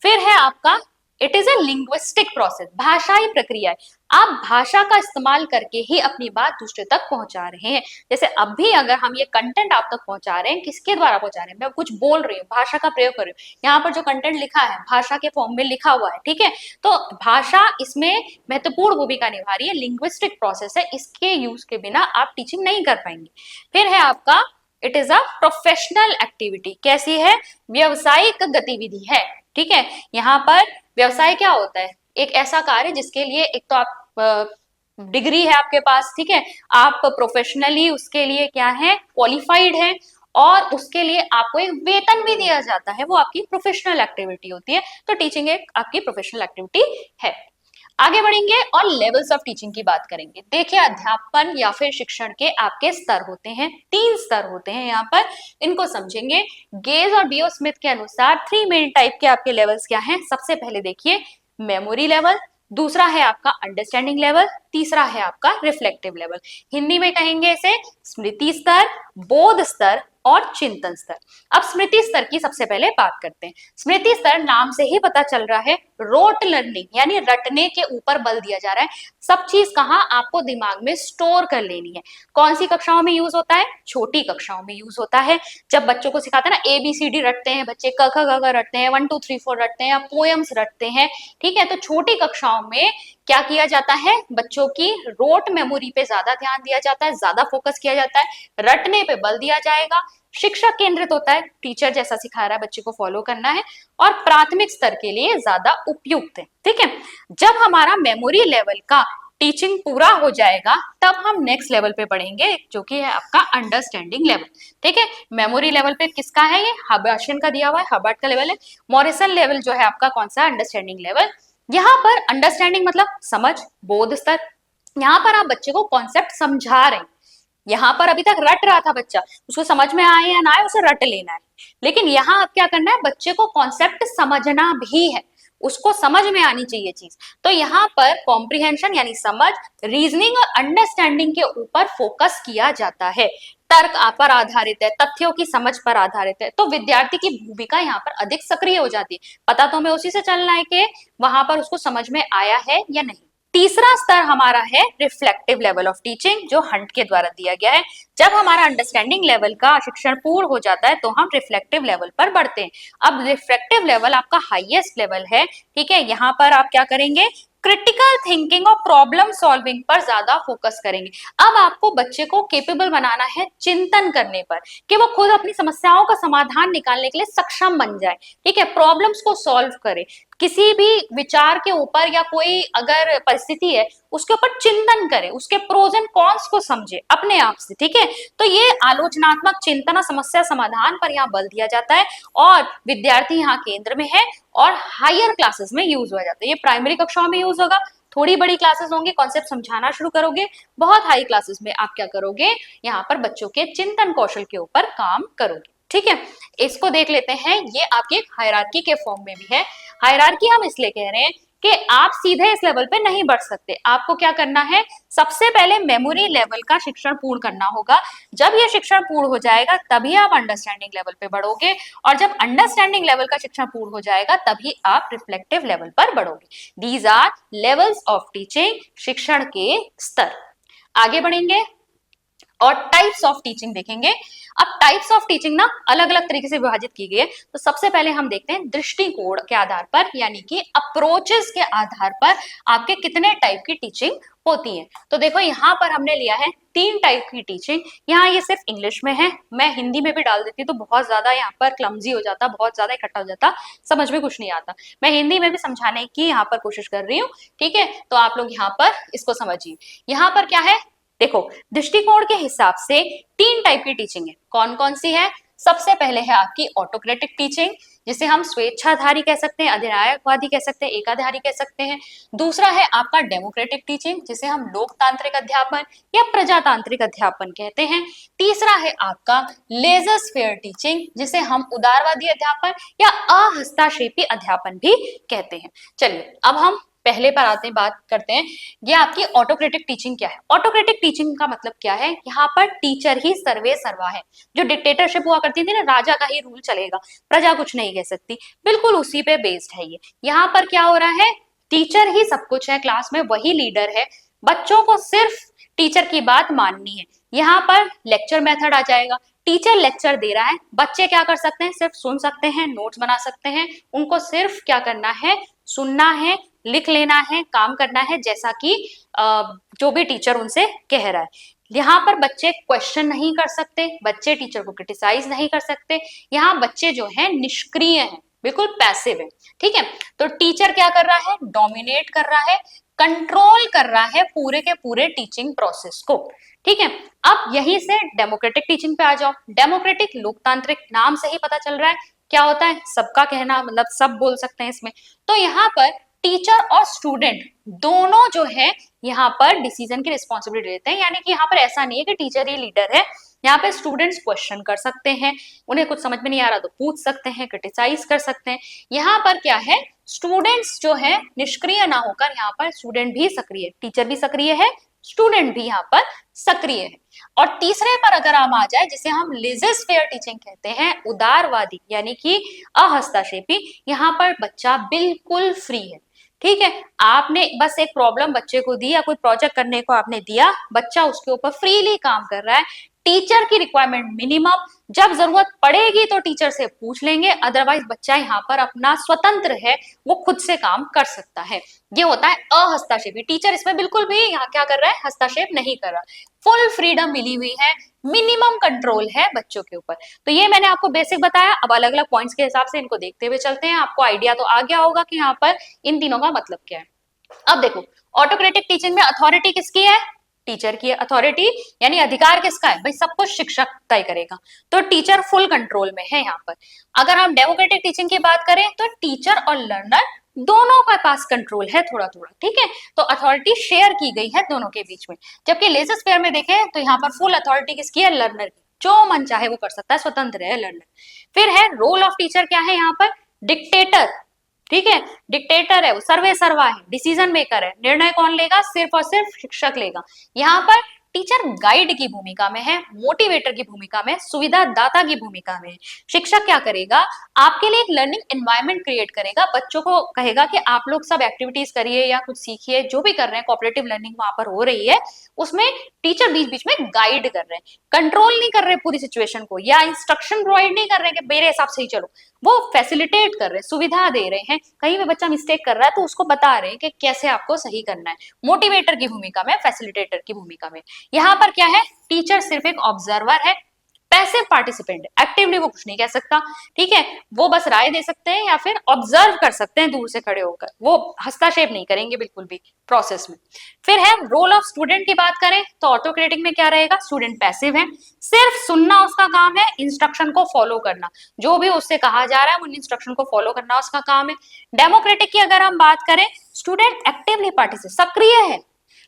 फिर है आपका it is a linguistic process, भाषाई प्रक्रिया है। आप भाषा का इस्तेमाल करके ही अपनी बात दूसरे तक पहुंचा रहे हैं। जैसे अब भी अगर हम ये कंटेंट आप तक पहुंचा रहे हैं, किसके द्वारा पहुंचा रहे हैं, मैं कुछ बोल रही हूँ, भाषा का प्रयोग कर रही हूँ, यहाँ पर जो कंटेंट लिखा है भाषा के फॉर्म में लिखा हुआ है, ठीक है। तो भाषा इसमें महत्वपूर्ण भूमिका निभा रही है, लिंग्विस्टिक प्रोसेस है, इसके यूज के बिना आप टीचिंग नहीं कर पाएंगे। फिर है आपका it is a professional activity, कैसी है, व्यवसायिक गतिविधि है, ठीक है। यहाँ पर व्यवसाय क्या होता है, एक ऐसा कार्य जिसके लिए एक तो आप डिग्री है आपके पास, ठीक है, आप प्रोफेशनली उसके लिए क्या है, क्वालिफाइड है, और उसके लिए आपको एक वेतन भी दिया जाता है, वो आपकी प्रोफेशनल एक्टिविटी होती है। तो टीचिंग एक आपकी प्रोफेशनल एक्टिविटी है। आगे बढ़ेंगे और लेवल्स ऑफ टीचिंग की बात करेंगे। देखिए अध्यापन या फिर शिक्षण के आपके स्तर होते हैं, 3 स्तर होते हैं यहाँ पर, इनको समझेंगे। गेज और बीओ स्मिथ के अनुसार 3 मेन टाइप के आपके लेवल्स क्या हैं। सबसे पहले देखिए मेमोरी लेवल, दूसरा है आपका अंडरस्टैंडिंग लेवल, तीसरा है आपका रिफ्लेक्टिव लेवल। हिंदी में कहेंगे इसे स्मृति स्तर, बोध स्तर और चिंतन स्तर। अब स्मृति स्तर की सबसे पहले बात करते हैं। स्मृति स्तर नाम से ही पता चल रहा है, रोट लर्निंग यानी रटने के ऊपर बल दिया जा रहा है। सब चीज कहाँ आपको दिमाग में स्टोर कर लेनी है। कौन सी कक्षाओं में यूज होता है, छोटी कक्षाओं में यूज होता है। जब बच्चों को सिखाते हैं ना, ABCD रटते हैं बच्चे, क ख ग घ रटते हैं, 1 2 3 4 रटते हैं या पोएम्स रटते हैं, ठीक है। तो छोटी कक्षाओं में क्या किया जाता है, बच्चों की रोट मेमोरी पे ज्यादा ध्यान दिया जाता है, ज्यादा फोकस किया जाता है, रटने पे बल दिया जाएगा, शिक्षक केंद्रित होता है, टीचर जैसा सिखा रहा है बच्चे को फॉलो करना है, और प्राथमिक स्तर के लिए ज्यादा उपयुक्त है, ठीक है। जब हमारा मेमोरी लेवल का टीचिंग पूरा हो जाएगा तब हम नेक्स्ट लेवल पे बढ़ेंगे, जो कि है आपका अंडरस्टैंडिंग लेवल, ठीक है। मेमोरी लेवल पे किसका है, ये हबार्शियन का दिया हुआ है, हबार्ट का लेवल है। मॉरिसन लेवल जो है आपका कौन सा, अंडरस्टैंडिंग लेवल। यहाँ पर अंडरस्टैंडिंग मतलब समझ, बोध स्तर, यहाँ पर आप बच्चे को कॉन्सेप्ट समझा रहे हैं। यहाँ पर अभी तक रट रहा था बच्चा, उसको समझ में आए या ना आए उसे रट लेना है, लेकिन यहाँ आप क्या करना है, बच्चे को कॉन्सेप्ट समझना भी है, उसको समझ में आनी चाहिए चीज। तो यहाँ पर कॉम्प्रिहेंशन यानी समझ, रीजनिंग और अंडरस्टैंडिंग के ऊपर फोकस किया जाता है, तर्क पर आधारित है, तथ्यों की समझ पर आधारित है। तो विद्यार्थी की भूमिका यहाँ पर अधिक सक्रिय हो जाती है, पता तो हमें उसी से चलना है कि वहां पर उसको समझ में आया है या नहीं। तीसरा स्तर हमारा है रिफ्लेक्टिव लेवल ऑफ टीचिंग, जो हंट के द्वारा दिया गया है। जब हमारा अंडरस्टैंडिंग लेवल का शिक्षण पूर्ण हो जाता है तो हम रिफ्लेक्टिव लेवल पर बढ़ते हैं। अब रिफ्लेक्टिव लेवल आपका हाईएस्ट लेवल है, ठीक है। यहाँ पर आप क्या करेंगे, क्रिटिकल थिंकिंग और प्रॉब्लम सॉल्विंग पर ज्यादा फोकस करेंगे। अब आपको बच्चे को केपेबल बनाना है चिंतन करने पर, कि वो खुद अपनी समस्याओं का समाधान निकालने के लिए सक्षम बन जाए, ठीक है, प्रॉब्लम्स को सॉल्व करे, किसी भी विचार के ऊपर या कोई अगर परिस्थिति है उसके ऊपर चिंतन करे, उसके प्रोज एंड कॉन्स को समझे अपने आप से, ठीक है। तो ये आलोचनात्मक चिंतन और समस्या समाधान पर यहाँ बल दिया जाता है और विद्यार्थी यहाँ केंद्र में है और हायर क्लासेस में यूज हो जाता है। ये प्राइमरी कक्षाओं में यूज होगा, थोड़ी बड़ी क्लासेस होंगी, कॉन्सेप्ट समझाना शुरू करोगे, बहुत हाई क्लासेस में आप क्या करोगे, यहाँ पर बच्चों के चिंतन कौशल के ऊपर काम करोगे, ठीक है। इसको देख लेते हैं, ये आपकी एक हायरार्की के फॉर्म में भी है। हायरार्की हम इसलिए कह रहे हैं कि आप सीधे इस लेवल पे नहीं बढ़ सकते, आपको क्या करना है, सबसे पहले मेमोरी लेवल का शिक्षण पूर्ण करना होगा। जब ये शिक्षण पूर्ण हो जाएगा तभी आप अंडरस्टैंडिंग लेवल पे बढ़ोगे और जब अंडरस्टैंडिंग लेवल का शिक्षण पूर्ण हो जाएगा तभी आप रिफ्लेक्टिव लेवल पर बढ़ोगे। These are levels of teaching, शिक्षण के स्तर। आगे बढ़ेंगे और टाइप्स ऑफ टीचिंग देखेंगे। अब टाइप्स ऑफ टीचिंग ना अलग अलग तरीके से विभाजित की गई है। तो सबसे पहले हम देखते हैं दृष्टिकोण के आधार पर, यानी कि अप्रोचेस के आधार पर आपके कितने टाइप की टीचिंग होती है। तो देखो यहाँ पर हमने लिया है 3 टाइप की टीचिंग। यहाँ ये सिर्फ इंग्लिश में है, मैं हिंदी में भी डाल देती तो बहुत ज्यादा यहाँ पर क्लमजी हो जाता, बहुत ज्यादा इकट्ठा हो जाता, समझ में कुछ नहीं आता। मैं हिंदी में भी समझाने की यहाँ पर कोशिश कर रही हूँ, ठीक है। तो आप लोग यहाँ पर इसको समझिए। यहाँ पर क्या है, देखो दृष्टिकोण के हिसाब से 3 टाइप की टीचिंग है। कौन कौन सी है? सबसे पहले है आपकी ऑटोक्रेटिक टीचिंग, जिसे हम स्वेच्छाधारी कह सकते हैं, अधिनायकवादी कह सकते हैं, एकाधारी कह सकते हैं। दूसरा है आपका डेमोक्रेटिक टीचिंग, जिसे हम लोकतांत्रिक अध्यापन या प्रजातांत्रिक अध्यापन कहते हैं। तीसरा है आपका लेजर फेयर टीचिंग, जिसे हम उदारवादी अध्यापन या अहस्ताक्षेपी अध्यापन भी कहते हैं। चलिए अब हम पहले पर आते हैं, बात करते हैं ये आपकी ऑटोक्रेटिक टीचिंग क्या है। ऑटोक्रेटिक टीचिंग का मतलब क्या है, यहाँ पर टीचर ही सर्वे सर्वा है। जो डिक्टेटरशिप हुआ करती थी ना, राजा का ही रूल चलेगा, प्रजा कुछ नहीं कह सकती, बिल्कुल उसी पे बेस्ड है ये। यहाँ पर क्या हो रहा है, टीचर ही सब कुछ है, क्लास में वही लीडर है, बच्चों को सिर्फ टीचर की बात माननी है। यहाँ पर लेक्चर मेथड आ जाएगा, टीचर लेक्चर दे रहा है, बच्चे क्या कर सकते हैं, सिर्फ सुन सकते हैं, नोट्स बना सकते हैं, उनको सिर्फ क्या करना है, सुनना है, लिख लेना है, काम करना है, जैसा कि जो भी टीचर उनसे कह रहा है। यहाँ पर बच्चे क्वेश्चन नहीं कर सकते, बच्चे टीचर को क्रिटिसाइज नहीं कर सकते, यहाँ बच्चे जो है निष्क्रिय हैं, बिल्कुल पैसिव है, ठीक है। तो टीचर क्या कर रहा है, डोमिनेट कर रहा है, कंट्रोल कर रहा है पूरे के पूरे टीचिंग प्रोसेस को, ठीक है। अब यहीं से डेमोक्रेटिक टीचिंग पे आ जाओ। डेमोक्रेटिक लोकतांत्रिक, नाम से ही पता चल रहा है क्या होता है, सबका कहना, मतलब सब बोल सकते हैं इसमें। तो यहाँ पर टीचर और स्टूडेंट दोनों जो है यहाँ पर डिसीजन की रिस्पॉन्सिबिलिटी लेते हैं, यानी कि यहाँ पर ऐसा नहीं है कि टीचर ही लीडर है, यहाँ पे स्टूडेंट्स क्वेश्चन कर सकते हैं, उन्हें कुछ समझ में नहीं आ रहा तो पूछ सकते हैं, क्रिटिसाइज कर सकते हैं। यहाँ पर क्या है, स्टूडेंट्स जो है निष्क्रिय ना होकर यहाँ पर स्टूडेंट भी सक्रिय, टीचर भी सक्रिय है, स्टूडेंट भी यहाँ पर सक्रिय है। और तीसरे पर अगर हम आ जाए, जिसे हम लेजर फेयर टीचिंग कहते हैं, उदारवादी यानी कि अहस्ताक्षेपी, यहाँ पर बच्चा बिल्कुल फ्री है, ठीक है। आपने बस एक प्रॉब्लम बच्चे को दी या कोई प्रोजेक्ट करने को आपने दिया, बच्चा उसके ऊपर फ्रीली काम कर रहा है, टीचर की रिक्वायरमेंट मिनिमम, जब जरूरत पड़ेगी तो टीचर से पूछ लेंगे, अदरवाइज बच्चा यहाँ पर अपना स्वतंत्र है, वो खुद से काम कर सकता है। ये होता है अहस्ताक्षेपी। टीचर इसमें बिल्कुल भी यहाँ क्या कर रहा है, हस्तक्षेप नहीं कर रहा, फुल फ्रीडम मिली हुई है, मिनिमम कंट्रोल है बच्चों के ऊपर। तो ये मैंने आपको बेसिक बताया, अब अलग अलग पॉइंट्स के हिसाब से इनको देखते हुए चलते हैं, आपको आइडिया तो आ गया होगा कि यहाँ पर इन तीनों का मतलब क्या है। अब देखो ऑटोक्रेटिक टीचिंग में अथॉरिटी किसकी है, टीचर की अथॉरिटी, यानी अधिकार किसका है, भाई सब कुछ शिक्षक तय करेगा, तो टीचर फुल कंट्रोल में है यहाँ पर। अगर हम डेमोक्रेटिक टीचिंग की बात करें तो टीचर और लर्नर दोनों के पास कंट्रोल है थोड़ा थोड़ा, ठीक है। तो अथॉरिटी शेयर की गई है दोनों के बीच में। जबकि लेजर फेयर में देखें तो यहाँ पर फुल अथॉरिटी किसकी है, लर्नर की, जो मन चाहे वो कर सकता है, स्वतंत्र है लर्नर। फिर है रोल ऑफ टीचर, क्या है यहाँ पर, डिक्टेटर, ठीक है, डिक्टेटर है वो, सर्वे सर्वा है, डिसीजन मेकर है, निर्णय कौन लेगा, सिर्फ और सिर्फ शिक्षक लेगा। यहाँ पर टीचर गाइड की भूमिका में है, मोटिवेटर की भूमिका में, सुविधा दाता की भूमिका में। शिक्षक क्या करेगा, आपके लिए एक लर्निंग एनवायरनमेंट क्रिएट करेगा, बच्चों को कहेगा कि आप लोग सब एक्टिविटीज करिए या कुछ सीखिए, जो भी कर रहे हैं, कोऑपरेटिव लर्निंग वहां पर हो रही है, उसमें टीचर बीच बीच में गाइड कर रहे हैं, कंट्रोल नहीं कर रहे पूरी सिचुएशन को, या इंस्ट्रक्शन प्रोवाइड नहीं कर रहे कि मेरे हिसाब से ही चलो, वो फैसिलिटेट कर रहे हैं, सुविधा दे रहे हैं। कहीं भी बच्चा मिस्टेक कर रहा है तो उसको बता रहे हैं कि कैसे आपको सही करना है, मोटिवेटर की भूमिका में, फैसिलिटेटर की भूमिका में। यहाँ पर क्या है, टीचर सिर्फ एक ऑब्जर्वर है, पैसिव पार्टिसिपेंट है, एक्टिवली वो कुछ नहीं कह सकता, ठीक है, वो बस राय दे सकते हैं या फिर ऑब्जर्व कर सकते हैं दूर से खड़े होकर, वो हस्तक्षेप नहीं करेंगे बिल्कुल भी प्रोसेस में। फिर है रोल ऑफ स्टूडेंट की बात करें तो ऑटोक्रेटिक में क्या रहेगा, स्टूडेंट पैसिव है, सिर्फ सुनना उसका काम है, इंस्ट्रक्शन को फॉलो करना, जो भी उससे कहा जा रहा है उन इंस्ट्रक्शन को फॉलो करना उसका काम है। डेमोक्रेटिक की अगर हम बात करें, स्टूडेंट एक्टिवली पार्टिसिपेट, सक्रिय है,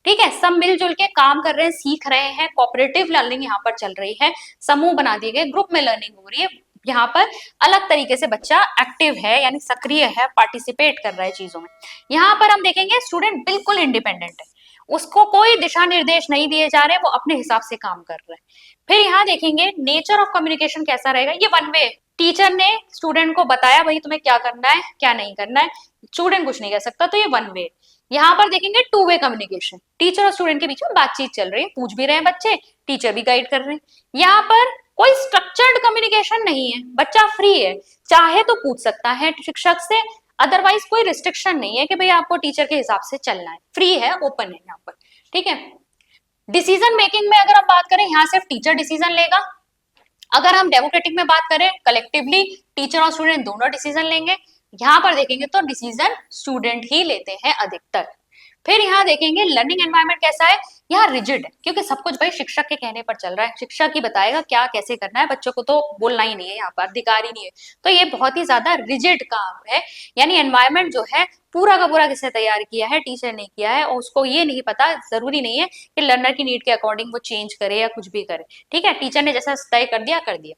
ठीक है, सब मिलजुल के काम कर रहे हैं, सीख रहे हैं, कोऑपरेटिव लर्निंग यहाँ पर चल रही है, समूह बना दिए गए, ग्रुप में लर्निंग हो रही है, यहाँ पर अलग तरीके से बच्चा एक्टिव है यानी सक्रिय है, पार्टिसिपेट कर रहा है चीजों में। यहाँ पर हम देखेंगे स्टूडेंट बिल्कुल इंडिपेंडेंट है, उसको कोई दिशा निर्देश नहीं दिए जा रहे, वो अपने हिसाब से काम कर रहे हैं। फिर यहाँ देखेंगे नेचर ऑफ कम्युनिकेशन कैसा रहेगा, ये वन वे, टीचर ने स्टूडेंट को बताया भाई तुम्हें क्या करना है क्या नहीं करना है, स्टूडेंट कुछ नहीं कह सकता, तो ये वन वे। यहाँ पर देखेंगे टू वे कम्युनिकेशन, टीचर और स्टूडेंट के बीच में बातचीत चल रही है, पूछ भी रहे हैं बच्चे, टीचर भी गाइड कर रहे हैं। यहाँ पर कोई स्ट्रक्चर्ड कम्युनिकेशन नहीं है, बच्चा फ्री है, चाहे तो पूछ सकता है शिक्षक से, अदरवाइज कोई रिस्ट्रिक्शन नहीं है कि भाई आपको टीचर के हिसाब से चलना है, फ्री है, ओपन है यहाँ पर, ठीक है। डिसीजन मेकिंग में अगर हम बात करें, यहाँ सिर्फ टीचर डिसीजन लेगा। अगर हम डेमोक्रेटिक में बात करें, कलेक्टिवली टीचर और स्टूडेंट दोनों डिसीजन लेंगे। यहाँ पर देखेंगे तो डिसीजन स्टूडेंट ही लेते हैं अधिकतर। फिर यहाँ देखेंगे लर्निंग एनवायरनमेंट कैसा है, यहाँ रिजिड है, क्योंकि सब कुछ भाई शिक्षक के कहने पर चल रहा है, शिक्षक ही बताएगा क्या कैसे करना है, बच्चों को तो बोलना ही नहीं है, यहाँ पर अधिकार ही नहीं है, तो ये बहुत ही ज्यादा रिजिड काम है, यानी एनवायरनमेंट जो है पूरा का पूरा किसने तैयार किया है, टीचर ने किया है, और उसको ये नहीं पता, जरूरी नहीं है कि लर्नर की नीड के अकॉर्डिंग वो चेंज करे या कुछ भी करे, ठीक है, टीचर ने जैसा तय कर दिया कर दिया।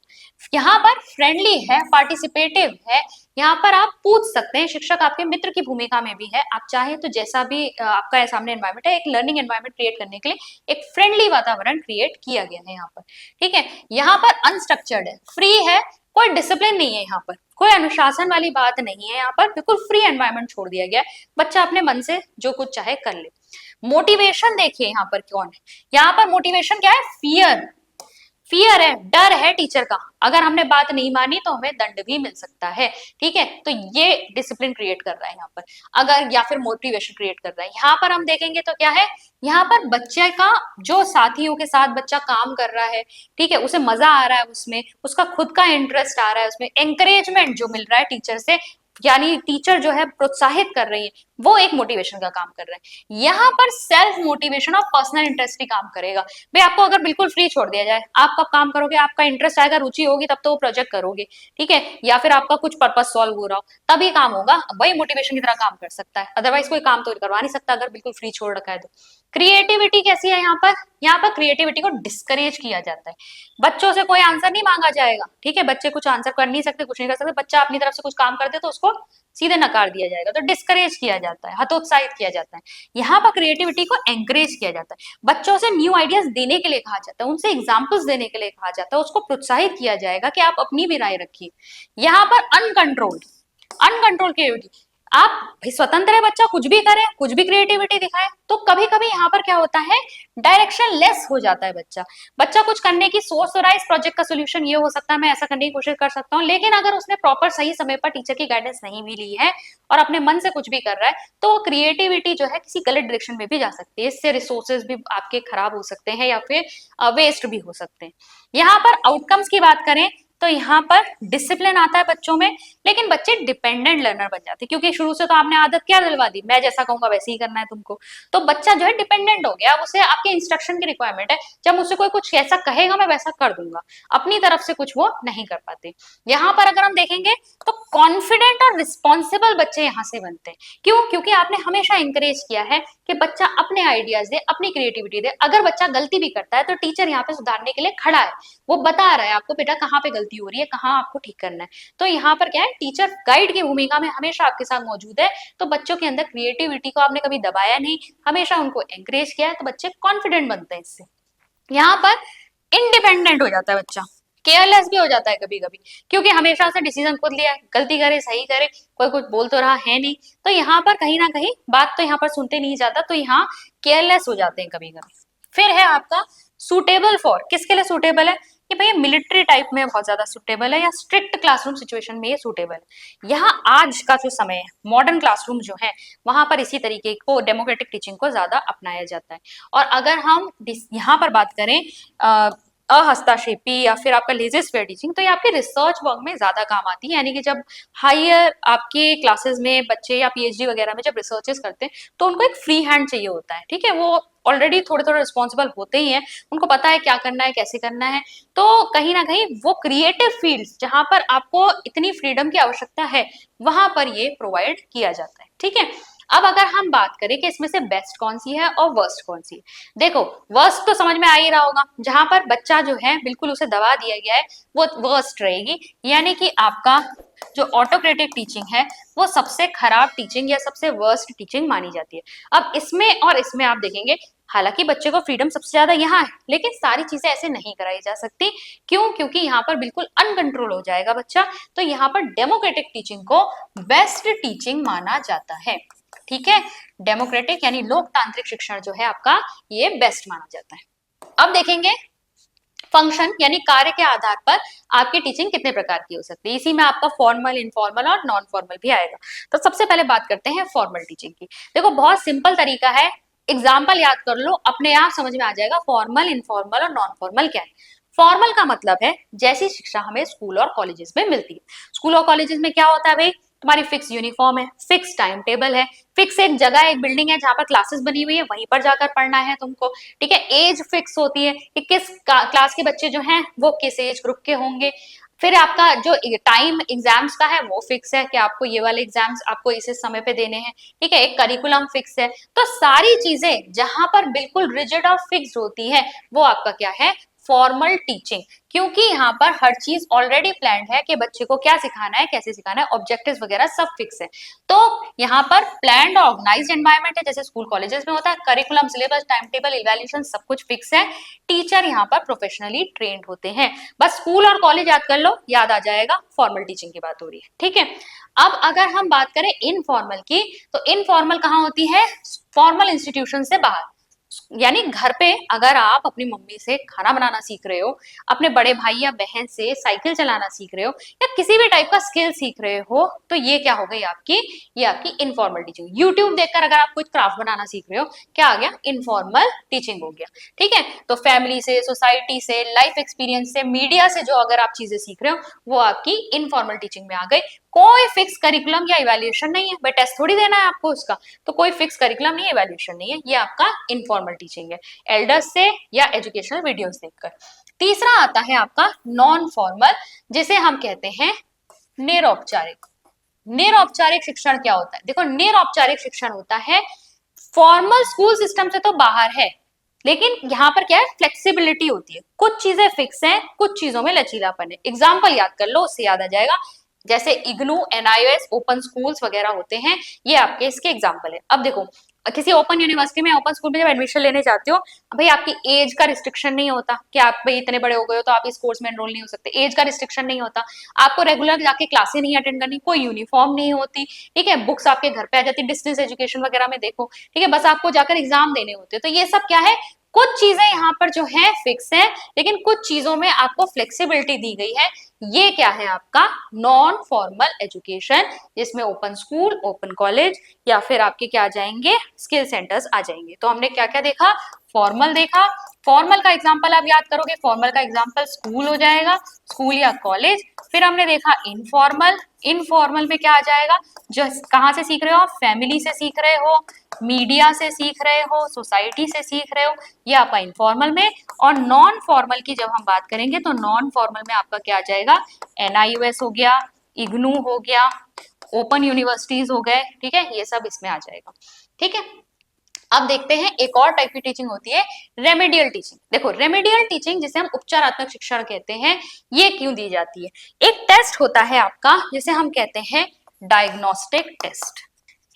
यहाँ पर फ्रेंडली है, पार्टिसिपेटिव है, यहाँ पर आप पूछ सकते हैं, शिक्षक आपके मित्र की भूमिका में भी है, आप चाहे तो जैसा भी आपका सामने एनवायरनमेंट है, एक लर्निंग एनवायरनमेंट क्रिएट करने के लिए एक फ्रेंडली वातावरण क्रिएट किया गया है यहाँ पर, ठीक है। यहाँ पर अनस्ट्रक्चर्ड है, फ्री है, कोई डिसिप्लिन नहीं है, यहाँ पर कोई अनुशासन वाली बात नहीं है, यहाँ पर बिल्कुल फ्री एनवायरनमेंट छोड़ दिया गया है, बच्चा अपने मन से जो कुछ चाहे कर ले। मोटिवेशन देखिए यहाँ पर कौन है, यहाँ पर मोटिवेशन क्या है, फियर, फियर है, डर है टीचर का, अगर हमने बात नहीं मानी तो हमें दंड भी मिल सकता है, ठीक है, तो ये डिसिप्लिन क्रिएट कर रहा है यहाँ पर, अगर या फिर मोटिवेशन क्रिएट कर रहा है। यहाँ पर हम देखेंगे तो क्या है, यहाँ पर बच्चे का जो साथियों के साथ बच्चा काम कर रहा है, ठीक है, उसे मजा आ रहा है उसमें, उसका खुद का इंटरेस्ट आ रहा है उसमें, एंकरेजमेंट जो मिल रहा है टीचर से, यानी टीचर जो है प्रोत्साहित कर रही है, वो एक मोटिवेशन का काम कर रहा है। यहाँ पर सेल्फ मोटिवेशन और पर्सनल इंटरेस्ट ही काम करेगा, भाई आपको अगर बिल्कुल फ्री छोड़ दिया जाए, आप कब काम करोगे, आपका इंटरेस्ट आएगा, रुचि होगी तब तो वो प्रोजेक्ट करोगे, ठीक है, या फिर आपका कुछ पर्पस सॉल्व हो रहा हो तभी काम होगा, वही मोटिवेशन की तरह काम कर सकता है, अदरवाइज कोई काम तो करवा नहीं सकता अगर बिल्कुल फ्री छोड़ रखा है तो। क्रिएटिविटी कैसी है यहाँ पर क्रिएटिविटी को डिस्करेज किया जाता है, बच्चों से कोई आंसर नहीं मांगा जाएगा, ठीक है, बच्चे कुछ आंसर कर नहीं सकते, कुछ नहीं कर सकते, बच्चा अपनी तरफ से कुछ काम करते तो उसको सीधे नकार दिया जाएगा, तो डिस्करेज किया जाता है, हतोत्साहित किया जाता है। यहाँ पर क्रिएटिविटी को एंकरेज किया जाता है, बच्चों से न्यू आइडियाज देने के लिए कहा जाता है, उनसे एग्जाम्पल्स देने के लिए कहा जाता है, उसको प्रोत्साहित किया जाएगा कि आप अपनी भी राय रखिए। यहाँ पर अनकंट्रोल्ड, अनकंट्रोल क्रिएटिविटी, आप स्वतंत्र है, बच्चा कुछ भी करे, कुछ भी क्रिएटिविटी दिखाए, तो कभी कभी यहाँ पर क्या होता है, डायरेक्शन लेस हो जाता है बच्चा, बच्चा कुछ करने की सोच तो रहा है, इस प्रोजेक्ट का सोल्यूशन ये हो सकता है, मैं ऐसा करने की कोशिश कर सकता हूँ, लेकिन अगर उसने प्रॉपर सही समय पर टीचर की गाइडेंस नहीं भी ली है और अपने मन से कुछ भी कर रहा है, तो क्रिएटिविटी जो है किसी गलत डायरेक्शन में भी जा सकती है, इससे रिसोर्सेज भी आपके खराब हो सकते हैं या फिर वेस्ट भी हो सकते हैं। यहाँ पर आउटकम्स की बात करें तो यहाँ पर डिसिप्लिन आता है बच्चों में, लेकिन बच्चे डिपेंडेंट लर्नर बन जाते हैं, क्योंकि शुरू से तो आपने आदत क्या दिलवा दी, मैं जैसा कहूंगा वैसे ही करना है तुमको, तो बच्चा जो है डिपेंडेंट हो गया, उसे आपके इंस्ट्रक्शन की रिक्वायरमेंट है, जब मुझसे कोई कुछ ऐसा कहेगा मैं वैसा कर दूंगा, अपनी तरफ से कुछ वो नहीं कर पाते। यहाँ पर अगर हम देखेंगे तो कॉन्फिडेंट और रिस्पॉन्सिबल बच्चे यहाँ से बनते हैं, क्यों, क्योंकि आपने हमेशा इंकरेज किया है कि बच्चा अपने आइडियाज दे, अपनी क्रिएटिविटी दे, अगर बच्चा गलती भी करता है तो टीचर यहाँ पे सुधारने के लिए खड़ा है, वो बता रहा है आपको बेटा कहाँ पे गलती हो रही है, कहाँ आपको ठीक करना है, तो यहाँ पर क्या है, टीचर गाइड की भूमिका में हमेशा आपके साथ मौजूद है, तो बच्चों के अंदर क्रिएटिविटी को आपने कभी दबाया नहीं, हमेशा उनको एंकरेज किया है, तो बच्चे कॉन्फिडेंट बनते हैं इससे। यहाँ पर इंडिपेंडेंट हो जाता है बच्चा, केयरलेस भी हो जाता है कभी कभी, क्योंकि हमेशा से डिसीजन खुद लिया, गलती करे सही करे, कोई कुछ बोल तो रहा है नहीं, तो यहाँ पर कहीं ना कहीं बात तो यहाँ पर सुनते नहीं जाता, तो यहाँ केयरलेस हो जाते हैं कभी कभी। फिर है आपका सुटेबल फॉर, किसके लिए सुटेबल है, कि भैया मिलिट्री टाइप में बहुत ज्यादा सुटेबल है, या स्ट्रिक्ट क्लासरूम सिचुएशन में ये सुटेबल है। यहाँ आज का जो समय है, मॉडर्न क्लासरूम जो है, वहां पर इसी तरीके को डेमोक्रेटिक टीचिंग को ज्यादा अपनाया जाता है। और अगर हम यहाँ पर बात करें अहस्ताक्षेपी या फिर आपका लेजर स्फीयर टीचिंग, तो ये आपके रिसर्च वर्क में ज्यादा काम आती है। यानी कि जब हायर आपके क्लासेस में बच्चे या पीएचडी वगैरह में जब रिसर्चेस करते हैं तो उनको एक फ्री हैंड चाहिए होता है, ठीक है। वो ऑलरेडी थोड़े थोड़े रिस्पॉन्सिबल होते ही हैं, उनको पता है क्या करना है कैसे करना है। तो कहीं ना कहीं वो क्रिएटिव फील्ड्स जहां पर आपको इतनी फ्रीडम की आवश्यकता है वहां पर ये प्रोवाइड किया जाता है, ठीक है। अब अगर हम बात करें कि इसमें से बेस्ट कौन सी है और वर्स्ट कौन सी है, देखो वर्स्ट तो समझ में आ ही रहा होगा, जहां पर बच्चा जो है बिल्कुल उसे दबा दिया गया है वो वर्स्ट रहेगी। यानी कि आपका जो ऑटोक्रेटिक टीचिंग है वो सबसे खराब टीचिंग या सबसे वर्स्ट टीचिंग मानी जाती है। अब इसमें और इसमें आप देखेंगे, हालांकि बच्चे को फ्रीडम सबसे ज्यादा यहाँ है, लेकिन सारी चीजें ऐसे नहीं कराई जा सकती। क्यों? क्योंकि यहाँ पर बिल्कुल अनकंट्रोल हो जाएगा बच्चा। तो यहाँ पर डेमोक्रेटिक टीचिंग को बेस्ट टीचिंग माना जाता है, ठीक है। डेमोक्रेटिक यानी लोकतांत्रिक शिक्षण जो है आपका ये बेस्ट माना जाता है। अब देखेंगे फंक्शन यानी कार्य के आधार पर आपकी टीचिंग कितने प्रकार की हो सकती है। इसी में आपका फॉर्मल, इनफॉर्मल और नॉन फॉर्मल भी आएगा। तो सबसे पहले बात करते हैं फॉर्मल टीचिंग की। देखो बहुत सिंपल तरीका है, एग्जाम्पल याद कर लो, अपने आप समझ में आ जाएगा फॉर्मल, इनफॉर्मल और नॉन फॉर्मल क्या है। फॉर्मल का मतलब है जैसी शिक्षा हमें स्कूल और कॉलेजेस में मिलती है। स्कूल और कॉलेजेस में क्या होता है भाई, तुम्हारी फिक्स यूनिफॉर्म है, फिक्स टाइम टेबल है, फिक्स एक जगह एक बिल्डिंग है जहां पर क्लासेस बनी हुई है, वहीं पर जाकर पढ़ना है तुमको, ठीक है। एज फिक्स होती है कि किस क्लास के बच्चे जो हैं वो किस एज ग्रुप के होंगे। फिर आपका जो टाइम एग्जाम्स का है वो फिक्स है कि आपको ये वाले एग्जाम्स आपको इस समय पे देने हैं, ठीक है। एक करिकुलम फिक्स है। तो सारी चीजें जहां पर बिल्कुल रिजिड और फिक्स होती है वो आपका क्या है, फॉर्मल टीचिंग। क्योंकि यहाँ पर हर चीज ऑलरेडी प्लान्ड है कि बच्चे को क्या सिखाना है, कैसे सिखाना है, ऑब्जेक्टिव्स वगैरह सब फिक्स है। तो यहाँ पर प्लान्ड ऑर्गेनाइज्ड एनवायरनमेंट है जैसे स्कूल कॉलेजेस में होता है। Curriculum, syllabus, time table, evaluation सब कुछ फिक्स है। टीचर यहाँ पर प्रोफेशनली ट्रेंड होते हैं। बस स्कूल और कॉलेज याद कर लो, याद आ जाएगा, फॉर्मल टीचिंग की बात हो रही है, ठीक है। अब अगर हम बात करें इनफॉर्मल की, तो इनफॉर्मल कहाँ होती है, फॉर्मल इंस्टीट्यूशन से बाहर। यानी घर पे अगर आप अपनी मम्मी से खाना बनाना सीख रहे हो, अपने बड़े भाई या बहन से साइकिल चलाना सीख रहे हो, या किसी भी टाइप का स्किल सीख रहे हो, तो ये क्या हो गई आपकी, ये आपकी इनफॉर्मल टीचिंग। यूट्यूब देखकर अगर आप कुछ क्राफ्ट बनाना सीख रहे हो, क्या आ गया, इनफॉर्मल टीचिंग हो गया, ठीक है। तो फैमिली से, सोसाइटी से, लाइफ एक्सपीरियंस से, मीडिया से जो अगर आप चीजें सीख रहे हो वो आपकी इनफॉर्मल टीचिंग में आ गई। कोई फिक्स करिकुलम या इवैल्यूएशन नहीं है, भाई टेस्ट थोड़ी देना है आपको उसका, तो कोई फिक्स करिकुलम नहीं है, इवैल्यूएशन नहीं है, ये आपका इनफॉर्मल टीचिंग है, एल्डर्स से या एजुकेशनल वीडियोस देखकर। तीसरा आता है आपका नॉन फॉर्मल, जिसे हम कहते हैं निरौपचारिक। निरौपचारिक शिक्षण क्या होता है, देखो निरौपचारिक शिक्षण होता है फॉर्मल स्कूल सिस्टम से तो बाहर है, लेकिन यहाँ पर क्या है, फ्लेक्सिबिलिटी होती है, कुछ चीजें फिक्स हैं, कुछ चीजों में लचीलापन है। एग्जाम्पल याद कर लो, उससे याद आ जाएगा, जैसे इग्नू, एनआईओएस, ओपन स्कूल्स वगैरह होते हैं, ये आपके इसके एग्जाम्पल है। अब देखो किसी ओपन यूनिवर्सिटी में, ओपन स्कूल में जब एडमिशन लेने जाते हो, भाई आपकी एज का रिस्ट्रिक्शन नहीं होता कि आप भाई इतने बड़े हो गए हो तो आप इस कोर्स में एनरोल नहीं हो सकते, एज का रिस्ट्रिक्शन नहीं होता। आपको रेगुलर जाके क्लासेस नहीं अटेंड करनी, कोई यूनिफॉर्म नहीं होती, ठीक है। बुक्स आपके घर पे आ जाती, डिस्टेंस एजुकेशन वगैरह में देखो, ठीक है। बस आपको जाकर एग्जाम देने होते हैं। तो ये सब क्या है, कुछ चीजें यहाँ पर जो है फिक्स है, लेकिन कुछ चीजों में आपको फ्लेक्सिबिलिटी दी गई है। ये क्या है आपका नॉन फॉर्मल एजुकेशन, जिसमें ओपन स्कूल, ओपन कॉलेज या फिर आपके क्या आ जाएंगे, स्किल सेंटर्स आ जाएंगे। तो हमने क्या क्या देखा, फॉर्मल देखा, फॉर्मल का एग्जांपल आप याद करोगे, फॉर्मल का एग्जांपल स्कूल हो जाएगा, स्कूल या कॉलेज। फिर हमने देखा इनफॉर्मल, इनफॉर्मल में क्या आ जाएगा, जो कहाँ से सीख रहे हो, फैमिली से सीख रहे हो, मीडिया से सीख रहे हो, सोसाइटी से सीख रहे हो, ये आपका इनफॉर्मल में। और नॉन फॉर्मल की जब हम बात करेंगे तो नॉन फॉर्मल में आपका क्या आ जाएगा, एनआईओएस हो गया, इग्नू हो गया, ओपन यूनिवर्सिटीज हो गए, ठीक है, ये सब इसमें आ जाएगा, ठीक है। अब देखते हैं एक और टाइप की टीचिंग होती है रेमेडियल टीचिंग। देखो रेमेडियल टीचिंग जिसे हम उपचारात्मक शिक्षण कहते हैं, ये क्यों दी जाती है, एक टेस्ट होता है आपका जिसे हम कहते हैं डायग्नोस्टिक टेस्ट,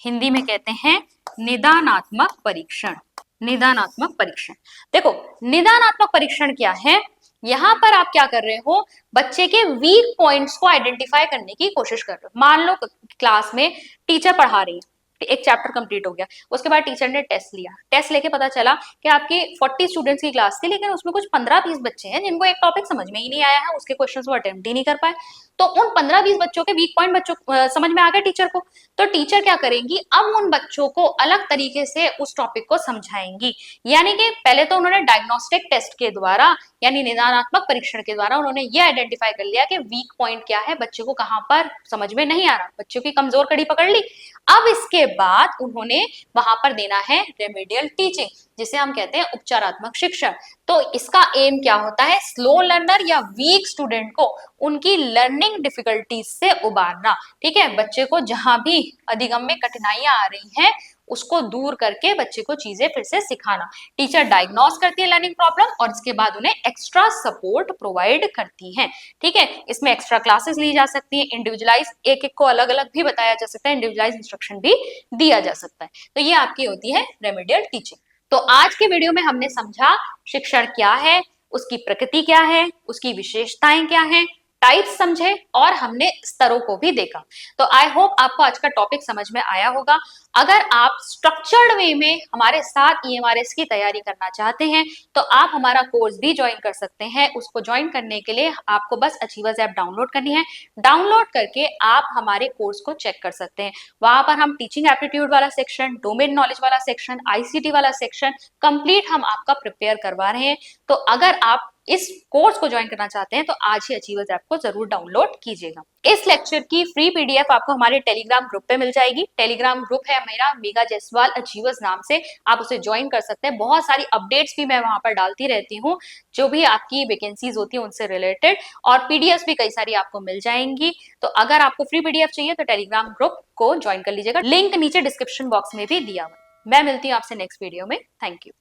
हिंदी में कहते हैं निदानात्मक परीक्षण। निदानात्मक परीक्षण, देखो निदानात्मक परीक्षण क्या है, यहां पर आप क्या कर रहे हो, बच्चे के वीक पॉइंट्स को आइडेंटिफाई करने की कोशिश कर रहे हो। मान लो क्लास में टीचर पढ़ा रही है, एक चैप्टर कंप्लीट हो गया। उसके बाद टीचर ने टेस्ट लिया, टेस्ट लेके पता चला कि आपकी 40 स्टूडेंट्स की क्लास थी, लेकिन उसमें कुछ 15-20 बच्चे हैं जिनको एक टॉपिक समझ में ही नहीं आया है, उसके क्वेश्चंस वो अटेम्प्ट ही नहीं कर पाए। तो उन 15-20 बच्चों के वीक पॉइंट बच्चों समझ में आ गए टीचर को। तो टीचर क्या करेंगी, अब उन बच्चों को अलग तरीके से उस टॉपिक को समझाएंगी। यानी कि पहले तो उन्होंने डायग्नोस्टिक टेस्ट के द्वारा, यानी निदानात्मक परीक्षण के द्वारा उन्होंने ये आइडेंटिफाई कर लिया कि वीक पॉइंट क्या है, बच्चे को कहां पर समझ में नहीं आ रहा, बच्चों की कमजोर कड़ी पकड़ ली। अब इसके बाद उन्होंने वहां पर देना है रेमेडियल टीचिंग, जिसे हम कहते हैं उपचारात्मक शिक्षण। तो इसका एम क्या होता है, स्लो लर्नर या वीक स्टूडेंट को उनकी लर्निंग डिफिकल्टीज से उबारना। ठीक है, बच्चे को जहां भी अधिगम में कठिनाइयां आ रही हैं उसको दूर करके बच्चे को चीजें फिर से सिखाना। टीचर डायग्नोस करती है लर्निंग प्रॉब्लम और इसके बाद उन्हें एक्स्ट्रा सपोर्ट प्रोवाइड करती हैं। ठीक है, इसमें एक्स्ट्रा क्लासेस ली जा सकती हैं, इंडिविजुअलाइज एक एक को अलग अलग भी बताया जा सकता है, इंडिविजुअलाइज इंस्ट्रक्शन भी दिया जा सकता है। तो ये आपकी होती है रेमेडियल टीचिंग। तो आज के वीडियो में हमने समझा शिक्षण क्या है, उसकी प्रकृति क्या है, उसकी विशेषताएं क्या हैं, टाइप्स समझे और हमने स्तरों को भी देखा। तो आई होप आपको आज का टॉपिक समझ में आया होगा। अगर आप स्ट्रक्चर्ड वे में हमारे साथ ईएमआरएस की तैयारी करना चाहते हैं तो आप हमारा कोर्स भी ज्वाइन कर सकते हैं। उसको ज्वाइन करने के लिए आपको बस अचीवर्स ऐप डाउनलोड करनी है। डाउनलोड करके आप हमारे कोर्स को चेक कर सकते हैं। वहां पर हम टीचिंग एप्टीट्यूड वाला सेक्शन, डोमेन नॉलेज वाला सेक्शन, आईसीटी वाला सेक्शन कंप्लीट हम आपका प्रिपेयर करवा रहे हैं। तो अगर आप इस कोर्स को ज्वाइन करना चाहते हैं तो आज ही अचीवर्स ऐप को जरूर डाउनलोड कीजिएगा। इस लेक्चर की फ्री पीडीएफ आपको हमारे टेलीग्राम ग्रुप पे मिल जाएगी। टेलीग्राम ग्रुप है मेरा मेगा जयसवाल अचीवर्स नाम से, आप उसे ज्वाइन कर सकते हैं। बहुत सारी अपडेट्स भी मैं वहां पर डालती रहती हूँ, जो भी आपकी वैकेंसीज होती है उनसे रिलेटेड, और पीडीएफ भी कई सारी आपको मिल जाएंगी। तो अगर आपको फ्री पीडीएफ चाहिए तो टेलीग्राम ग्रुप को ज्वाइन कर लीजिएगा, लिंक नीचे डिस्क्रिप्शन बॉक्स में भी दिया हुआ है। मैं मिलती हूँ आपसे नेक्स्ट वीडियो में। Thank you.